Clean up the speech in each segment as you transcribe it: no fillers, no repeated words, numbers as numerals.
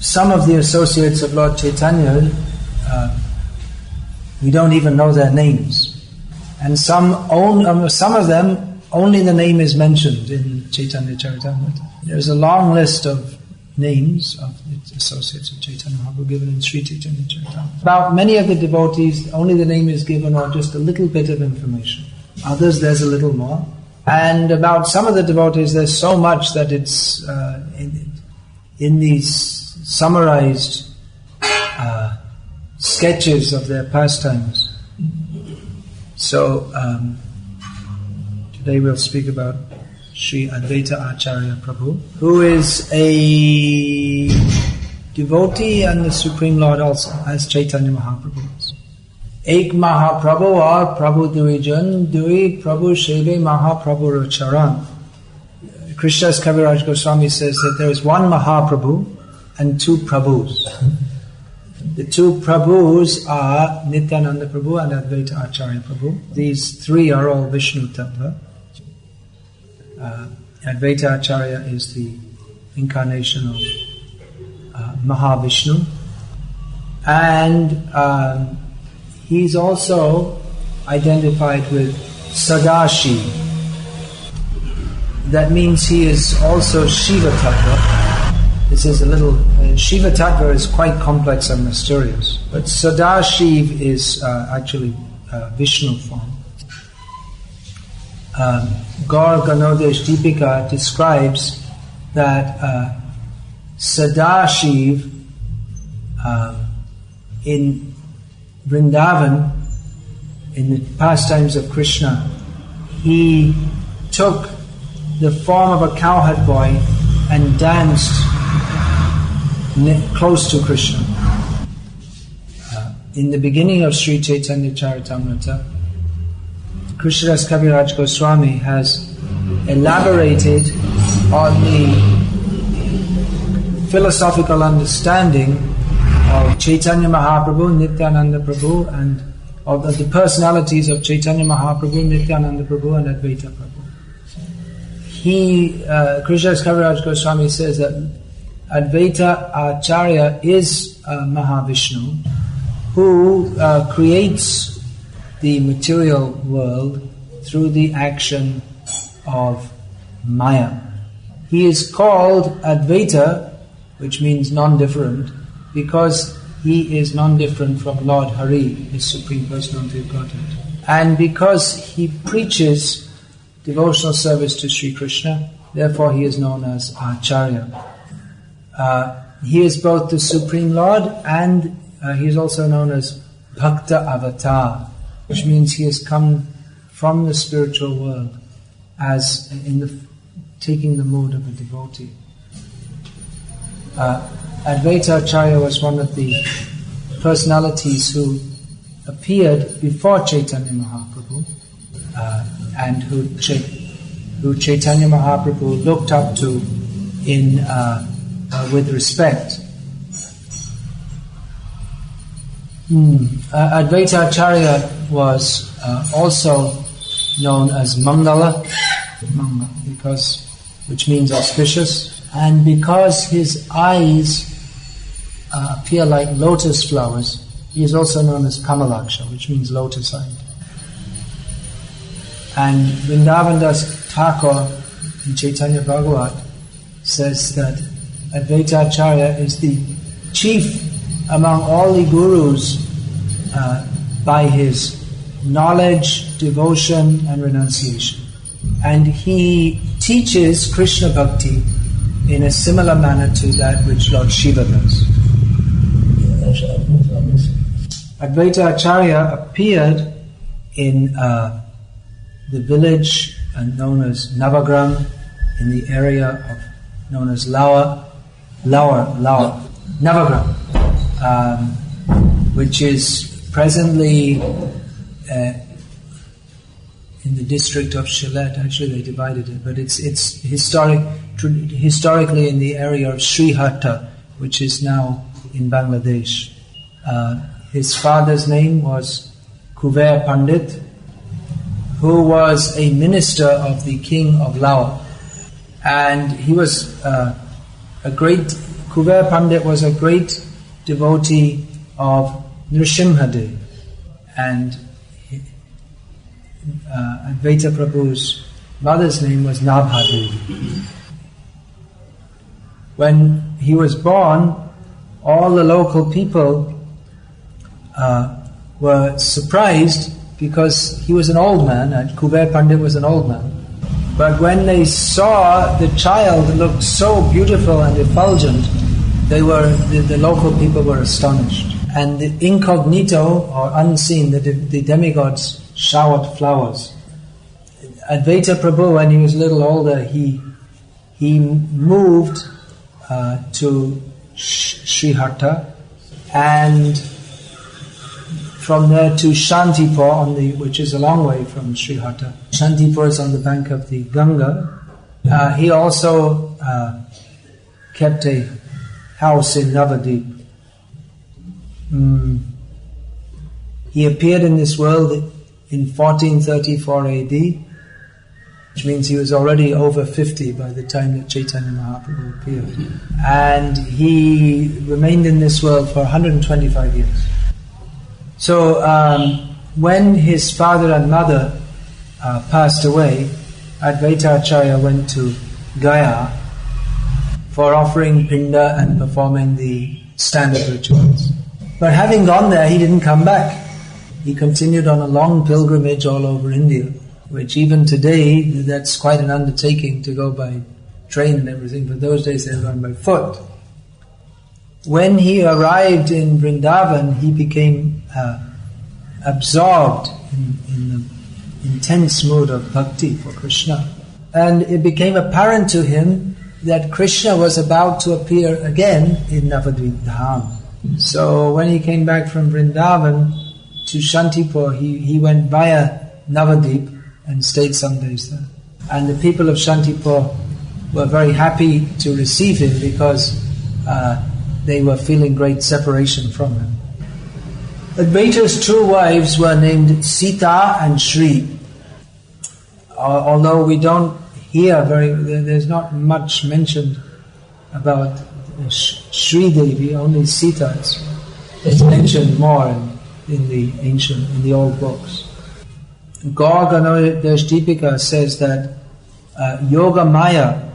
some of the associates of Lord Chaitanya, we don't even know their names. And some of them, only the name is mentioned in Chaitanya Charitamrita. There's a long list of names of the associates of Chaitanya Mahaprabhu given in Sri Chaitanya Charitamrita. About many of the devotees, only the name is given or just a little bit of information. Others, there's a little more. And about some of the devotees, there's so much that it's in these summarized sketches of their pastimes. So today we'll speak about Sri Advaita Acarya Prabhu, who is a devotee and the Supreme Lord also, as Chaitanya Mahaprabhu is. Ek Mahaprabhu or Prabhu Duijan, Dui Prabhu Sheve Mahaprabhu Charan. Krishnadas Kaviraj Goswami says that there is one Mahaprabhu and two Prabhus. The two Prabhus are Nityananda Prabhu and Advaita Acharya Prabhu. These three are all Vishnu Tattva. Advaita Acharya is the incarnation of Mahavishnu. And he's also identified with Sadashiv. That means he is also Shiva Tattva. This is a little... Shiva Tattva is quite complex and mysterious. But Sadashiv is actually Vishnu form. Gaur Ganodesh Deepika describes that Sadashiv in Vrindavan, in the pastimes of Krishna, he took the form of a cowherd boy and danced close to Krishna. In the beginning of Sri Chaitanya Charitamrita, Krishnadas Kaviraj Goswami has elaborated on the philosophical understanding of Chaitanya Mahaprabhu, Nityananda Prabhu, and of the personalities of Chaitanya Mahaprabhu, Nityananda Prabhu, and Advaita Prabhu. Krishnadas Kaviraj Goswami says that Advaita Acharya is Mahavishnu, who creates the material world through the action of Maya. He is called Advaita, which means non-different, because he is non-different from Lord Hari, his Supreme Personality of Godhead. And because he preaches devotional service to Sri Krishna, therefore he is known as Acharya. He is both the Supreme Lord and he is also known as Bhakta Avatar, which means he has come from the spiritual world as taking the mood of a devotee. Advaita Acharya was one of the personalities who appeared before Chaitanya Mahaprabhu and who Chaitanya Mahaprabhu looked up to with respect. Advaita Acharya was also known as Mangala, which means auspicious, and because his eyes appear like lotus flowers, he is also known as Kamalaksha, which means lotus-eyed. And Vrindavan Das Thakur in Chaitanya Bhagavat says that Advaita Acharya is the chief among all the gurus by his knowledge, devotion, and renunciation. And he teaches Krishna Bhakti in a similar manner to that which Lord Shiva does. Advaita Acharya appeared in the village known as Navagram, in the area known as Laur, Navagram, which is presently in the district of Shilet. Actually, they divided it, but it's historically in the area of Srihatta, which is now in Bangladesh. His father's name was Kuver Pandit, who was a minister of the king of Laur, and he was a great Kuber Pandit was a great devotee of Nrsimhadev, and Advaita Prabhu's mother's name was Nabhadevi. When he was born, all the local people were surprised because he was an old man, and Kuber Pandit was an old man. But when they saw the child looked so beautiful and effulgent, the local people were astonished. And the incognito, or unseen, the demigods showered flowers. Advaita Prabhu, when he was a little older, he moved to Srihatta, and from there to Shantipur, which is a long way from Srihatta. Shantipur is on the bank of the Ganga. He also kept a house in Navadip. He appeared in this world in 1434 AD, which means he was already over 50 by the time that Chaitanya Mahaprabhu appeared. And he remained in this world for 125 years. So when his father and mother passed away, Advaita Acharya went to Gaya for offering pinda and performing the standard rituals. But having gone there, he didn't come back. He continued on a long pilgrimage all over India, which even today, that's quite an undertaking to go by train and everything. But those days they were going by foot. When he arrived in Vrindavan, he became absorbed in the intense mood of bhakti for Krishna. And it became apparent to him that Krishna was about to appear again in Navadvip Dham. So when he came back from Vrindavan to Shantipur, he went via Navadvip and stayed some days there. And the people of Shantipur were very happy to receive him because they were feeling great separation from him. Advaita's two wives were named Sita and Shri. Although we don't hear there's not much mentioned about Shri Devi, only Sita is mentioned more in the old books. Gaur Ganodesh Deepika says that Yoga Maya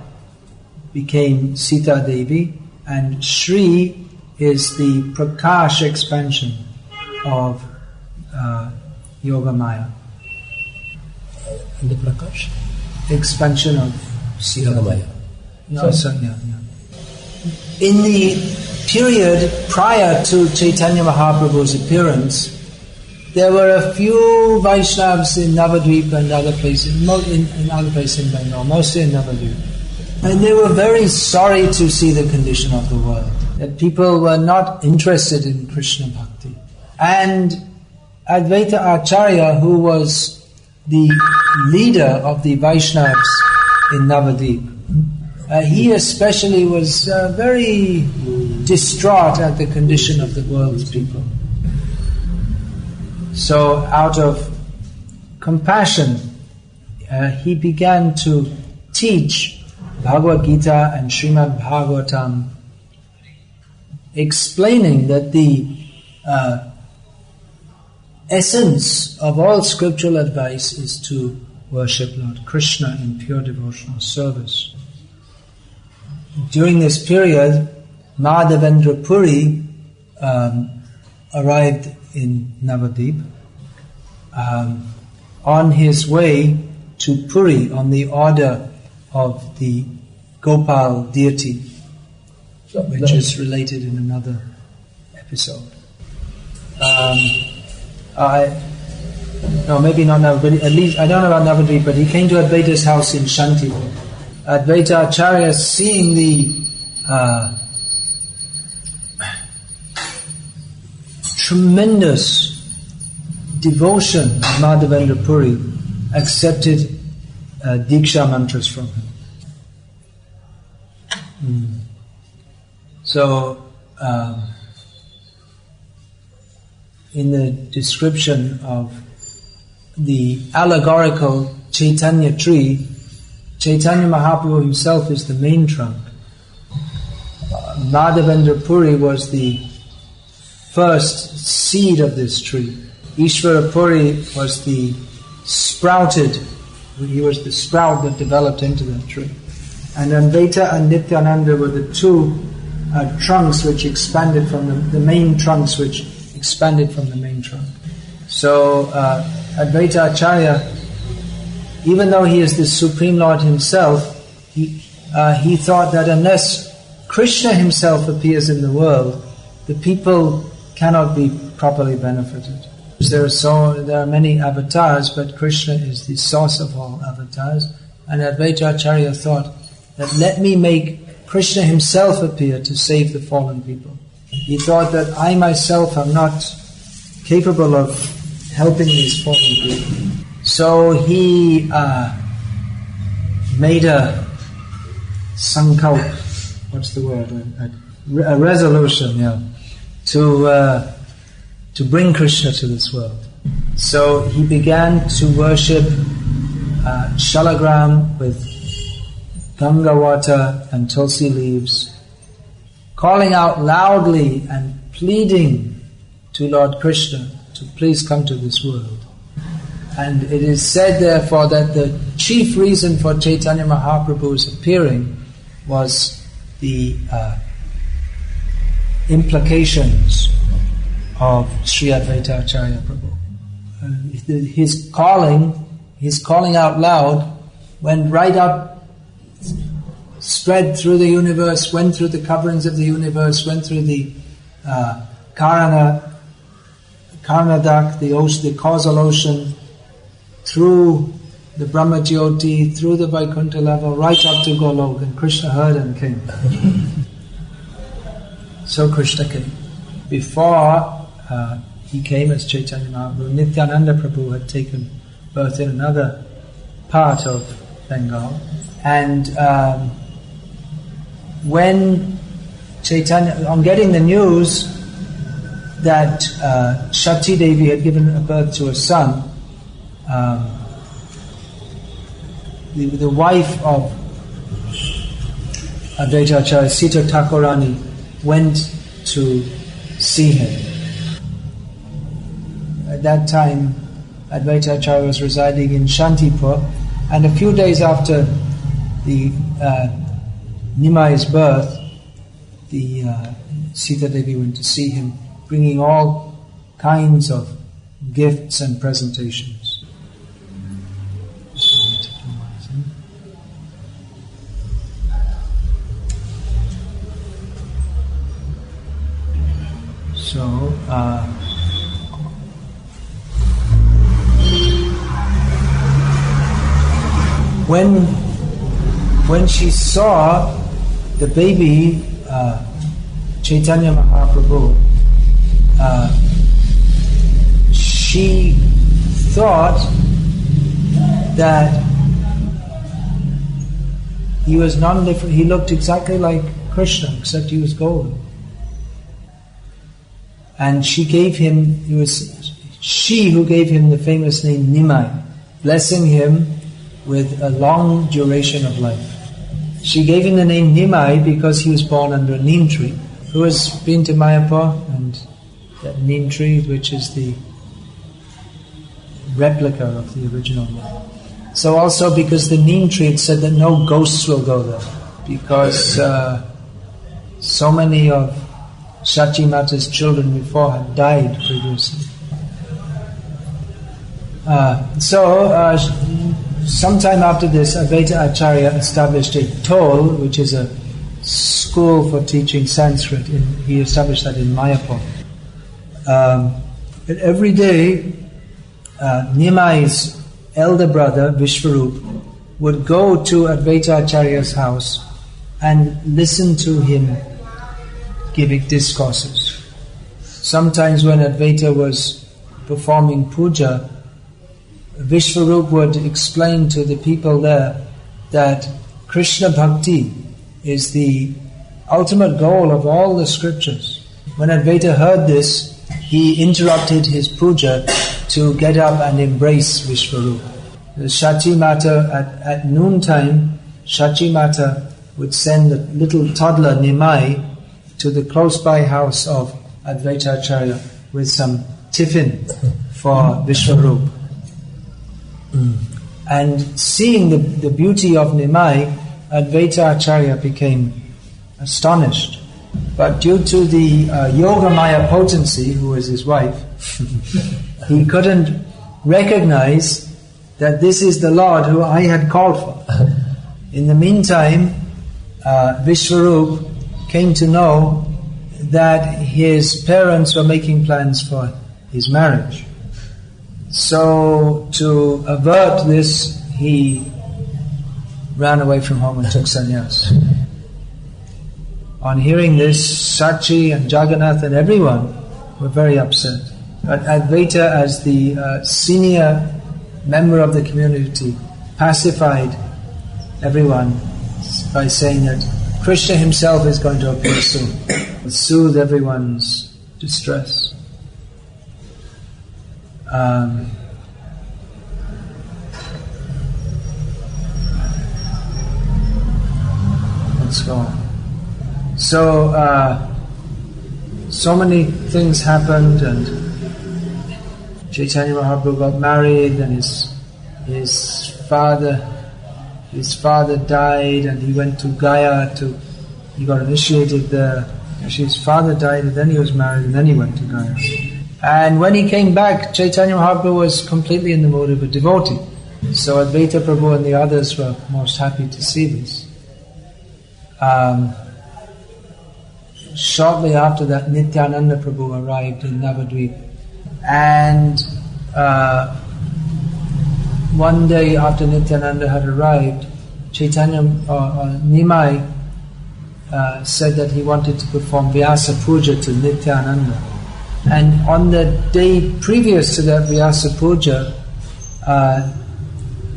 became Sita Devi, and Shri is the Prakash expansion of Yoga Maya. The Prakash? Expansion of Sita Yoga Maya. No, yeah. In the period prior to Chaitanya Mahaprabhu's appearance, there were a few Vaishnavas in Navadvip and other places, in other places in Bengal, mostly in Navadvip. And they were very sorry to see the condition of the world, that people were not interested in Krishna Bhakti. And Advaita Acharya, who was the leader of the Vaishnavas in Navadvip, he especially was very distraught at the condition of the world's people. So out of compassion, he began to teach Bhagavad Gita and Srimad Bhagavatam, explaining that the essence of all scriptural advice is to worship Lord Krishna in pure devotional service. During this period, Madhavendra Puri arrived in Navadvip on his way to Puri on the order of the Gopal deity, which is related in another episode. No, maybe not Navadvip, at least I don't know about Navadvip, but he came to Advaita's house in Shantipur. Advaita Acharya, seeing the tremendous devotion of Madhavendra Puri, accepted Diksha mantras from him. So, in the description of the allegorical Chaitanya tree, Chaitanya Mahaprabhu himself is the main trunk, Madhavendra Puri was the first seed of this tree. Ishvara Puri was the sprouted, he was the sprout that developed into that tree. And Advaita and Nityananda were the two trunks which expanded from the main trunks which expanded from the main trunk. So Advaita Acharya, even though he is the Supreme Lord himself, he thought that unless Krishna himself appears in the world, the people cannot be properly benefited. There are many avatars, but Krishna is the source of all avatars. And Advaita Acharya thought that let me make Krishna himself appear to save the fallen people. He thought that I myself am not capable of helping these fallen people. So he made a sankalp, what's the word? A resolution, to bring Krishna to this world. So he began to worship Shalagram with Ganga water and Tulsi leaves, calling out loudly and pleading to Lord Krishna to please come to this world. And it is said therefore that the chief reason for Chaitanya Mahaprabhu's appearing was the implications of Sri Advaita Acharya Prabhu. His calling out loud went right up, spread through the universe, went through the coverings of the universe, went through the Karnadak, the causal ocean, through the Brahma Jyoti, through the Vaikuntha level, right up to Golok, and Krishna heard and came. So Krishna came. Before he came as Chaitanya Mahaprabhu, Nityananda Prabhu had taken birth in another part of Bengal. And when Chaitanya, on getting the news that Shati Devi had given birth to a son, the wife of Advaita Acharya, Sita Thakurani, went to see him. At that time, Advaita Acharya was residing in Shantipur, and a few days after the Nimai's birth, the Sita Devi went to see him, bringing all kinds of gifts and presentations. So, when she saw the baby Chaitanya Mahaprabhu, she thought that he was non-different. He looked exactly like Krishna, except he was golden. And she gave him, it was she who gave him the famous name Nimai, blessing him with a long duration of life. She gave him the name Nimai because he was born under a neem tree. Who has been to Mayapur? And that neem tree, which is the replica of the original one. So also because the neem tree, it said that no ghosts will go there, because so many of Shachi Mata's children before had died previously. Sometime after this, Advaita Acharya established a toll, which is a school for teaching Sanskrit. He established that in Mayapur. But every day, Nimai's elder brother, Vishwarup, would go to Advaita Acharya's house and listen to him giving discourses. Sometimes when Advaita was performing puja, Vishwarup would explain to the people there that Krishna Bhakti is the ultimate goal of all the scriptures. When Advaita heard this, he interrupted his puja to get up and embrace Vishwarup. The Shachi Mata, at noontime, Shachi Mata would send the little toddler Nimai to the close-by house of Advaita Acharya with some tiffin for Vishwarup. And seeing the beauty of Nimai, Advaita Acharya became astonished. But due to the Yogamaya potency, who was his wife, he couldn't recognize that this is the Lord who I had called for. In the meantime, Vishwarup came to know that his parents were making plans for his marriage. So to avert this, he ran away from home and took sannyas. On hearing this, Sachi and Jagannath and everyone were very upset. But Advaita, as the senior member of the community, pacified everyone by saying that Krishna himself is going to appear soon, soothe everyone's distress. Let's go on. So many things happened, and Chaitanya Mahaprabhu got married, and his father died, and he went to Gaya he got initiated there. Actually, his father died, and then he was married, and then he went to Gaya. And when he came back, Chaitanya Mahaprabhu was completely in the mood of a devotee. So Advaita Prabhu and the others were most happy to see this. Shortly after that, Nityananda Prabhu arrived in Navadvip. And one day after Nityananda had arrived, Chaitanya Nimai said that he wanted to perform Vyasa Puja to Nityananda. And on the day previous to that Vyasa Puja,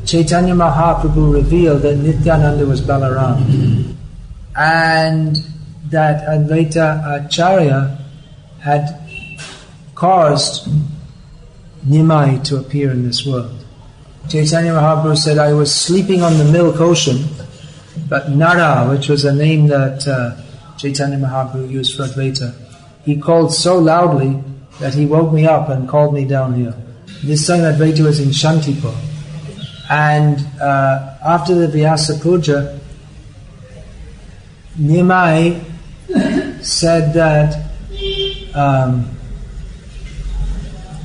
Chaitanya Mahaprabhu revealed that Nityananda was Balaram, and that Advaita Acharya had caused Nimai to appear in this world. Chaitanya Mahaprabhu said, I was sleeping on the milk ocean, but Nara, which was a name that Chaitanya Mahaprabhu used for Advaita, he called so loudly that he woke me up and called me down here. This time Advaita was in Shantipur. And after the Vyasa Puja, Nimai said that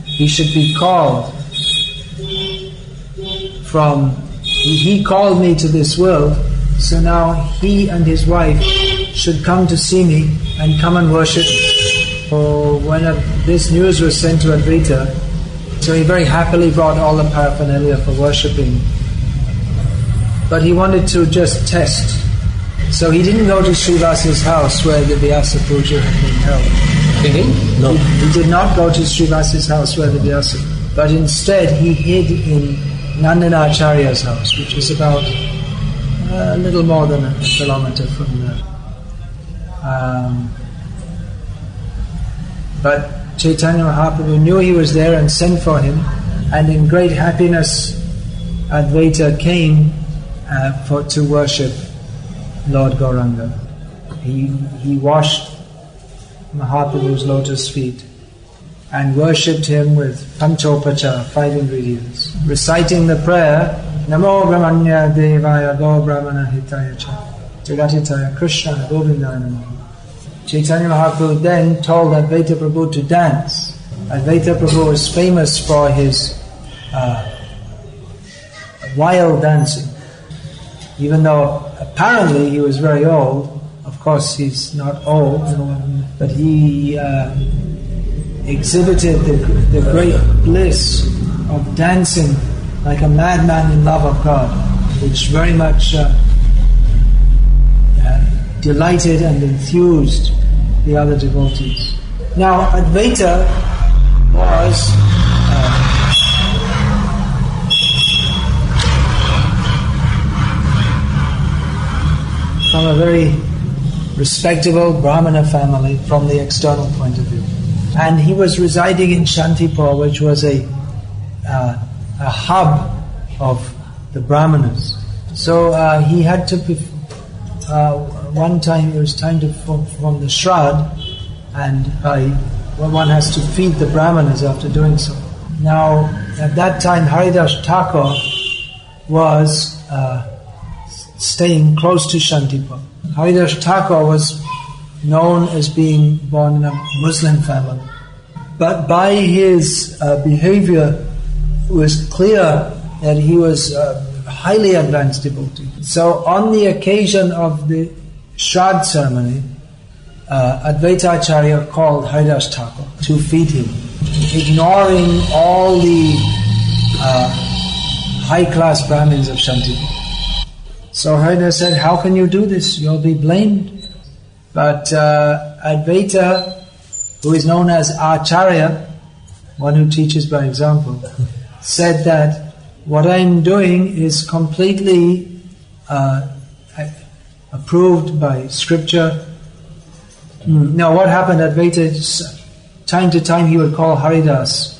he should be called from... He called me to this world, so now he and his wife should come to see me and come and worship me. So when this news was sent to Advaita, so he very happily brought all the paraphernalia for worshipping. But he wanted to just test. So he didn't go to Srivasa's house where the Vyasa Puja had been held. No. He did not go to Srivasa's house where the Vyasa, but instead he hid in Nandana Acharya's house, which is about a little more than a kilometer from there. But Chaitanya Mahaprabhu knew he was there and sent for him, and in great happiness Advaita came to worship Lord Gauranga. He washed Mahaprabhu's lotus feet and worshipped him with panchopachara, 5 ingredients, reciting the prayer Namo Brahmanya Devaya Go Brahmana Hitaya Cha Jagatitaya Krishna Govindaya Namo. Chaitanya Mahaprabhu then told Advaita Prabhu to dance. Advaita Prabhu was famous for his wild dancing. Even though apparently he was very old, of course he's not old, but he exhibited the great bliss of dancing like a madman in love of God, which very much delighted and enthused the other devotees. Now Advaita was from a very respectable Brahmana family from the external point of view. And he was residing in Shantipur, which was a hub of the Brahmanas. So he had to one time it was time to perform the Shraddha, and one has to feed the Brahmanas after doing so. Now, at that time, Haridas Thakur was staying close to Shantipur. Haridas Thakur was known as being born in a Muslim family, but by his behavior, it was clear that he was a highly advanced devotee. So, on the occasion of the Shraddha ceremony, Advaita Acharya called Haridas Thakur to feed him, ignoring all the high-class Brahmins of Shantipur. So Haridas said, "How can you do this? You'll be blamed." But Advaita, who is known as Acharya, one who teaches by example, said that what I'm doing is completely approved by scripture. Now, what happened? Advaita, time to time, he would call Haridas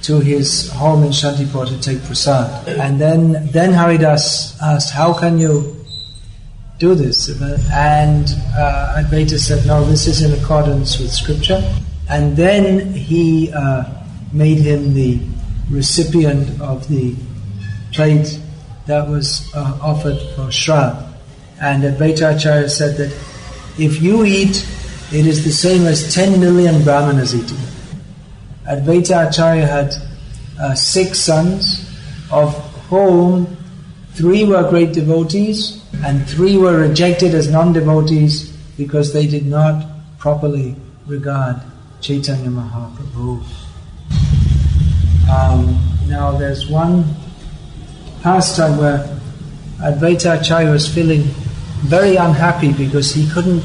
to his home in Shantipur to take prasad. And then Haridas asked, "How can you do this?" And Advaita said, "No, this is in accordance with scripture." And then he made him the recipient of the plate that was offered for Shraddha. And Advaita Acharya said that if you eat, it is the same as 10 million Brahmanas eating. Advaita Acharya had 6 sons, of whom 3 were great devotees and 3 were rejected as non-devotees because they did not properly regard Chaitanya Mahaprabhu. Now there's one pastime where Advaita Acharya was feeling very unhappy because he couldn't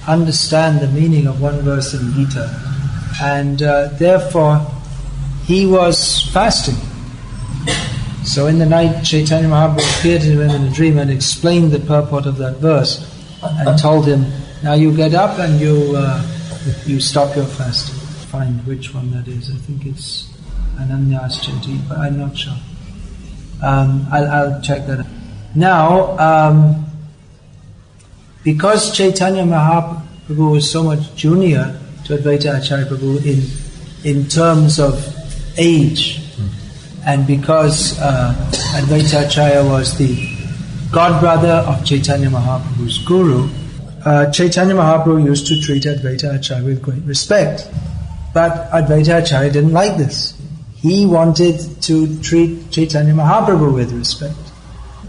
understand the meaning of one verse in Gita, and therefore he was fasting. So in the night, Chaitanya Mahaprabhu appeared to him in a dream and explained the purport of that verse and told him, "Now you get up and you stop your fasting." Find which one that is. I think it's Ananyas Chanti, but I'm not sure. I'll check that out. Now, because Chaitanya Mahaprabhu was so much junior to Advaita Acharya Prabhu in terms of age, and because Advaita Acharya was the godbrother of Chaitanya Mahaprabhu's guru, Chaitanya Mahaprabhu used to treat Advaita Acharya with great respect. But Advaita Acharya didn't like this. He wanted to treat Chaitanya Mahaprabhu with respect.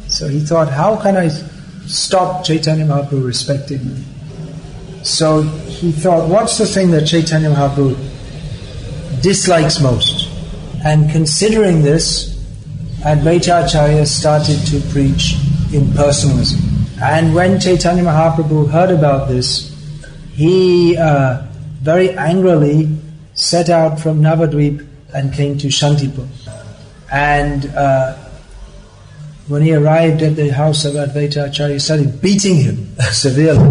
So he thought, how can I stop Chaitanya Mahaprabhu respecting me? So he thought, what's the thing that Chaitanya Mahaprabhu dislikes most? And considering this, Advaita Acharya started to preach impersonalism. And when Chaitanya Mahaprabhu heard about this, he very angrily set out from Navadvip and came to Shantipur. And when he arrived at the house of Advaita Acharya, he started beating him severely.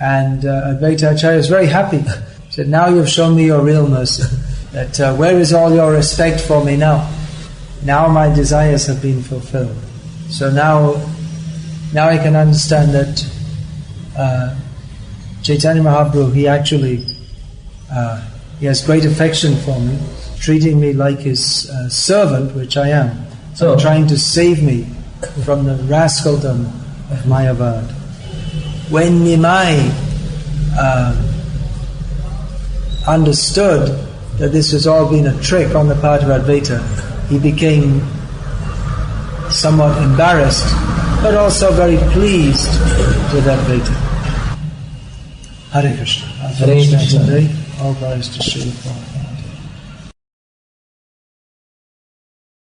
And Advaita Acharya was very happy. He said, "Now you've shown me your real mercy. That where is all your respect for me now? Now my desires have been fulfilled. So now I can understand that Chaitanya Mahaprabhu, he actually he has great affection for me, treating me like his servant, which I am, so trying to save me from the rascaldom of Mayavad." When Nimai understood that this has all been a trick on the part of Advaita, he became somewhat embarrassed, but also very pleased with Advaita. Hare Krishna. Hare Krishna. All glories to Srila Prabhupada.